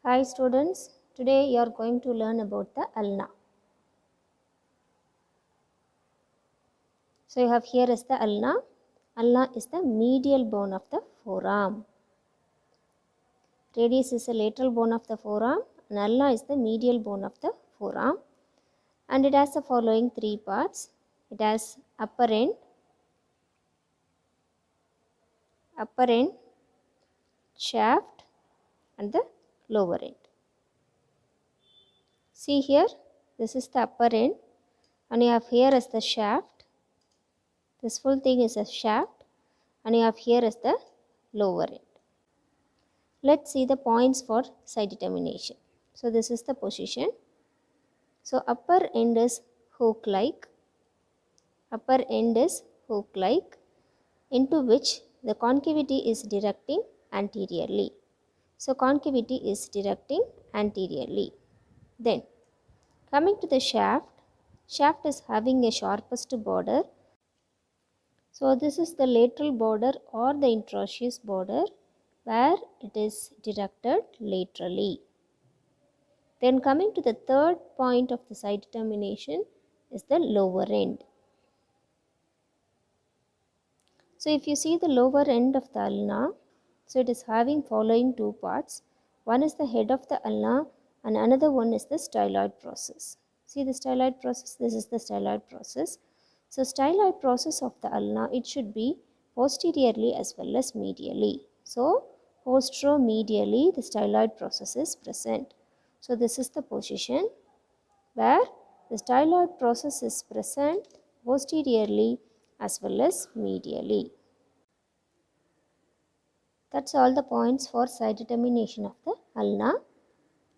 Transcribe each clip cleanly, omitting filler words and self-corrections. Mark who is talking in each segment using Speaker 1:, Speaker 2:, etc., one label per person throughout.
Speaker 1: Hi students, today you are going to learn about the ulna. So you have here is the ulna. Ulna is the medial bone of the forearm. Radius is the lateral bone of the forearm and ulna is the medial bone of the forearm. And it has the following three parts. It has upper end, shaft and the lower end. See here, this is the upper end and you have here is the shaft. This full thing is a shaft and you have here is the lower end. Let's see the points for site determination. So this is the position. So upper end is hook-like. Into which the concavity is directing anteriorly. So concavity is directing anteriorly. Then coming to the shaft is having a sharpest border. So this is the lateral border or the interosseous border where it is directed laterally. Then coming to the third point of the site determination is the lower end. So if you see the lower end of the ulna, so it is having following two parts. One is the head of the ulna and another one is the styloid process. See the styloid process, this is the styloid process. So styloid process of the ulna, it should be posteriorly as well as medially. So posteromedially the styloid process is present. So this is the position where the styloid process is present posteriorly as well as medially. That's all the points for site determination of the ulna.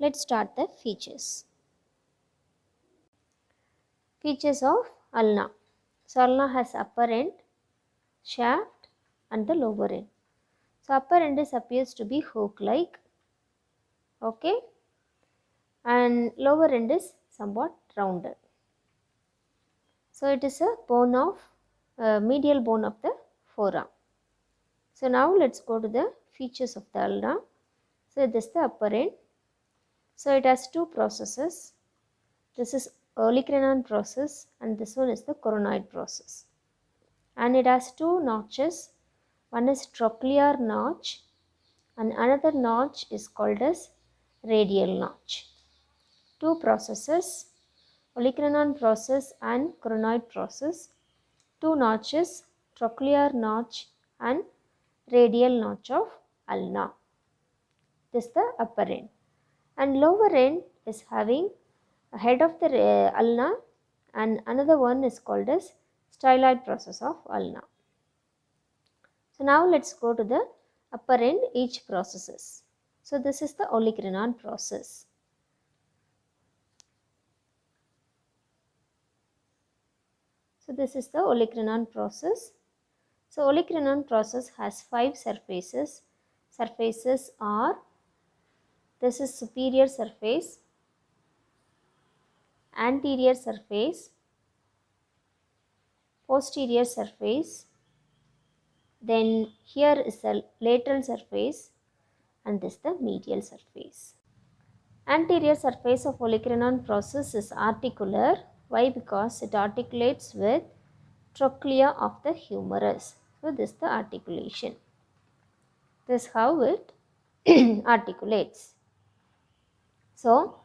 Speaker 1: Let's start the features. Features of ulna. So ulna has upper end, shaft and the lower end. So upper end appears to be hook-like, okay, and lower end is somewhat rounded. So it is a bone of medial bone of the forearm. So now let's go to the features of the ulna. So this is the upper end. So it has two processes. This is olecranon process and this one is the coronoid process. And it has two notches. One is trochlear notch and another notch is called as radial notch. Two processes, olecranon process and coronoid process. Two notches, trochlear notch and radial notch of ulna. This is the upper end. And lower end is having a head of the ulna and another one is called as styloid process of ulna. So now let's go to the upper end each processes. So this is the olecranon process. So this is the olecranon process. So olecranon process has 5 surfaces. Surfaces are, this is superior surface, anterior surface, posterior surface, then here is the lateral surface and this the medial surface. Anterior surface of olecranon process is articular. Why? Because it articulates with trochlea of the humerus. So this is the articulation. This is how it articulates. So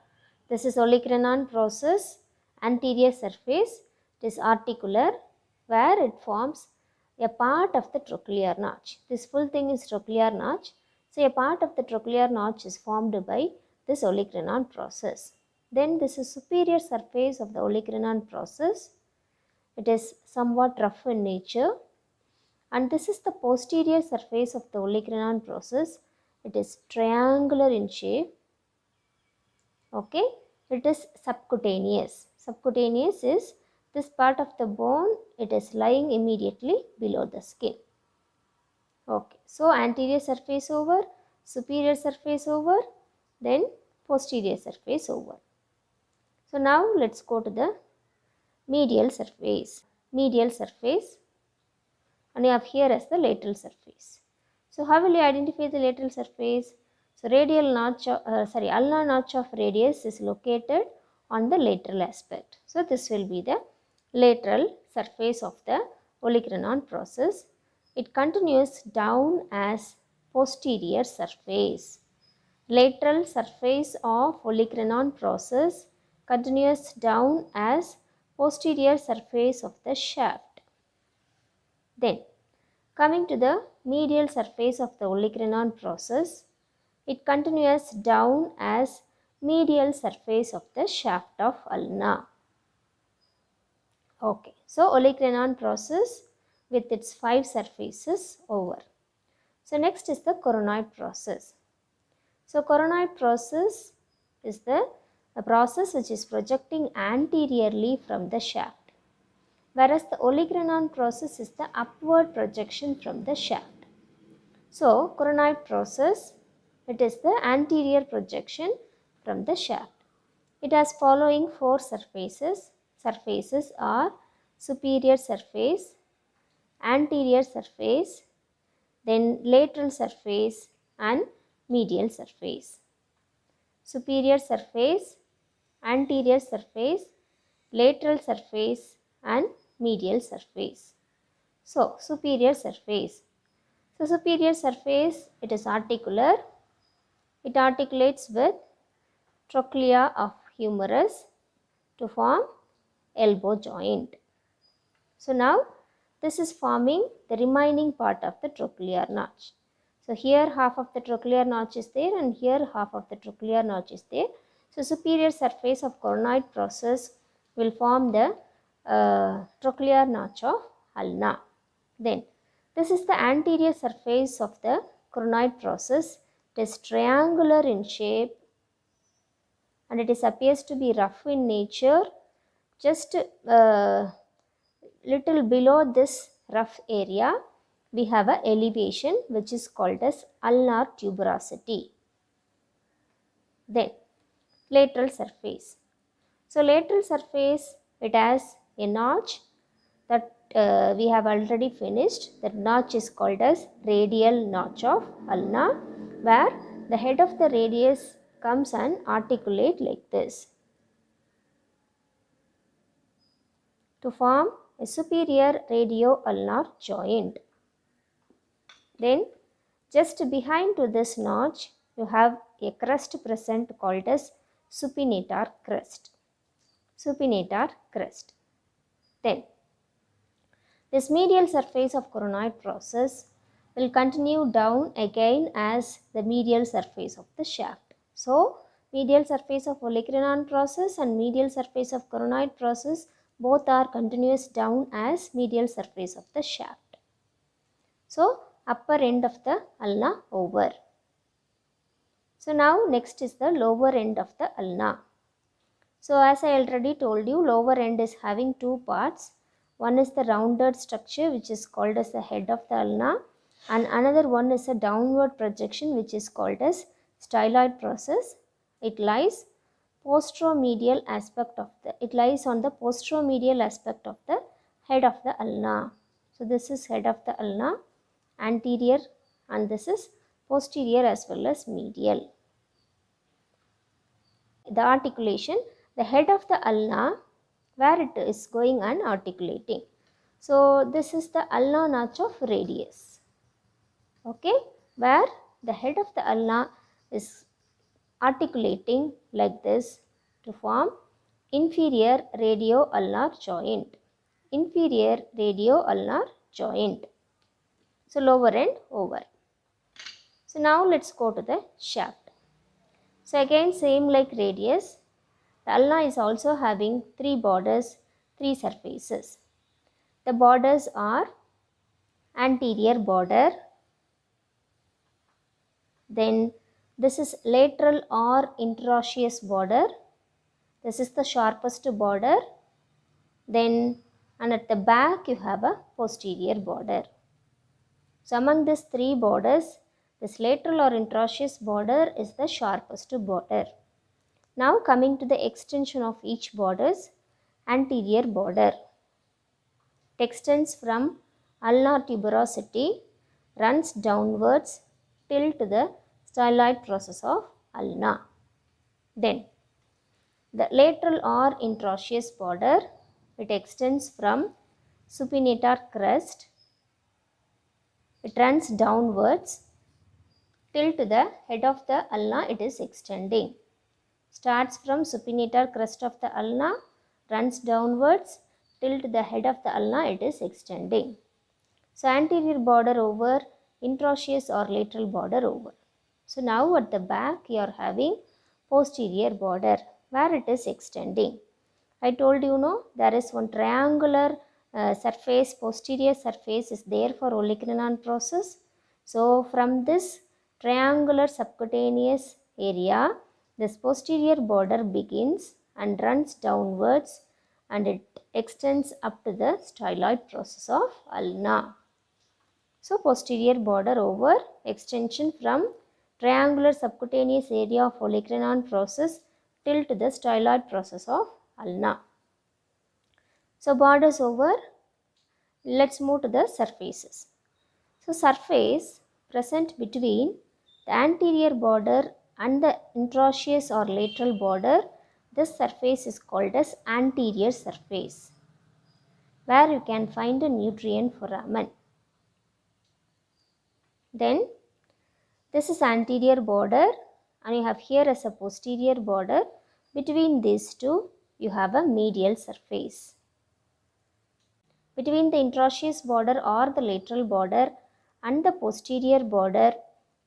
Speaker 1: this is olecranon process, anterior surface. It is articular where it forms a part of the trochlear notch. This full thing is trochlear notch. So a part of the trochlear notch is formed by this olecranon process. Then this is superior surface of the olecranon process. It is somewhat rough in nature. And this is the posterior surface of the olecranon process. It is triangular in shape. Okay, it is subcutaneous. Subcutaneous is this part of the bone, it is lying immediately below the skin. Okay, so anterior surface over, superior surface over, then posterior surface over. So now let's go to the medial surface. Medial surface, and you have here as the lateral surface. So how will you identify the lateral surface? So So radial notch, ulnar notch of radius is located on the lateral aspect. So this will be the lateral surface of the olecranon process. It continues down as posterior surface. Lateral surface of olecranon process continues down as posterior surface of the shaft. Then coming to the medial surface of the olecranon process, it continues down as medial surface of the shaft of ulna. Okay, so olecranon process with its 5 surfaces over. So next is the coronoid process. So coronoid process is the process which is projecting anteriorly from the shaft, whereas the olecranon process is the upward projection from the shaft. So coronoid process, it is the anterior projection from the shaft. It has following 4 surfaces. Surfaces are superior surface, anterior surface, then lateral surface and medial surface. Superior surface, anterior surface, lateral surface and medial surface. So superior surface. So superior surface, it is articular. It articulates with trochlea of humerus to form elbow joint. So now this is forming the remaining part of the trochlear notch. So here half of the trochlear notch is there and here half of the trochlear notch is there. So superior surface of coronoid process will form the trochlear notch of ulna. Then this is the anterior surface of the coronoid process. It is triangular in shape and it appears to be rough in nature. Just little below this rough area, we have a elevation which is called as ulnar tuberosity. Then lateral surface. So lateral surface, it has a notch that we have already finished. That notch is called as radial notch of ulna, where the head of the radius comes and articulate like this to form a superior radio-ulnar joint. Then just behind to this notch, you have a crest present called as supinator crest. Supinator crest. Then this medial surface of coronoid process will continue down again as the medial surface of the shaft. So medial surface of olecranon process and medial surface of coronoid process both are continuous down as medial surface of the shaft. So upper end of the ulna over. So now next is the lower end of the ulna. So as I already told you, lower end is having 2 parts. One is the rounded structure which is called as the head of the ulna, and another one is a downward projection which is called as styloid process. It lies posteromedial aspect of the, it lies on the posteromedial aspect of the head of the ulna. So this is head of the ulna, anterior, and this is posterior as well as medial. The articulation, the head of the ulna, where it is going and articulating. So this is the ulnar notch of radius. Okay, where the head of the ulna is articulating like this to form inferior radio-ulnar joint. Inferior radio-ulnar joint. So lower end over. So now let's go to the shaft. So again same like radius. The ulna is also having 3 borders, 3 surfaces. The borders are anterior border, then this is lateral or interosseous border, this is the sharpest border, then and at the back you have a posterior border. So among these 3 borders, this lateral or interosseous border is the sharpest border. Now coming to the extension of each borders, anterior border. It extends from ulnar tuberosity, runs downwards till to the styloid process of ulna. Then the lateral or interosseous border, it extends from supinator crest, it runs downwards till to the head of the ulna, it is extending. Starts from supinator crest of the ulna, runs downwards till to the head of the ulna, it is extending. So anterior border over, interosseous or lateral border over. So now at the back you are having posterior border where it is extending. I told you, no, there is one triangular surface, posterior surface is there for olecranon process. So from this triangular subcutaneous area, this posterior border begins and runs downwards and it extends up to the styloid process of ulna. So posterior border over, extension from triangular subcutaneous area of olecranon process till to the styloid process of ulna. So borders over, let's move to the surfaces. So surface present between the anterior border and the interosseous or lateral border, this surface is called as anterior surface, where you can find a nutrient foramen. Then this is anterior border and you have here as a posterior border. Between these two you have a medial surface. Between the interosseous border or the lateral border and the posterior border,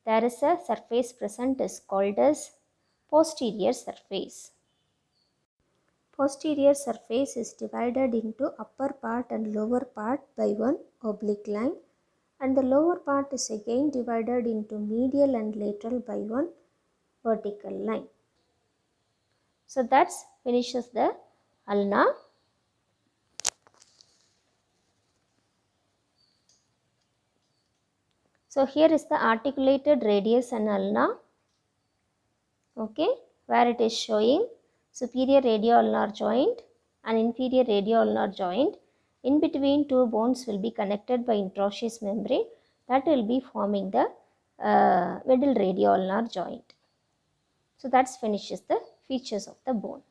Speaker 1: there is a surface present is called as posterior surface. Posterior surface is divided into upper part and lower part by one oblique line, and the lower part is again divided into medial and lateral by one vertical line. So that finishes the ulna. So here is the articulated radius and ulna, okay, where it is showing superior radioulnar joint and inferior radioulnar joint. In between two bones will be connected by interosseous membrane that will be forming the middle radioulnar joint. So that finishes the features of the bone.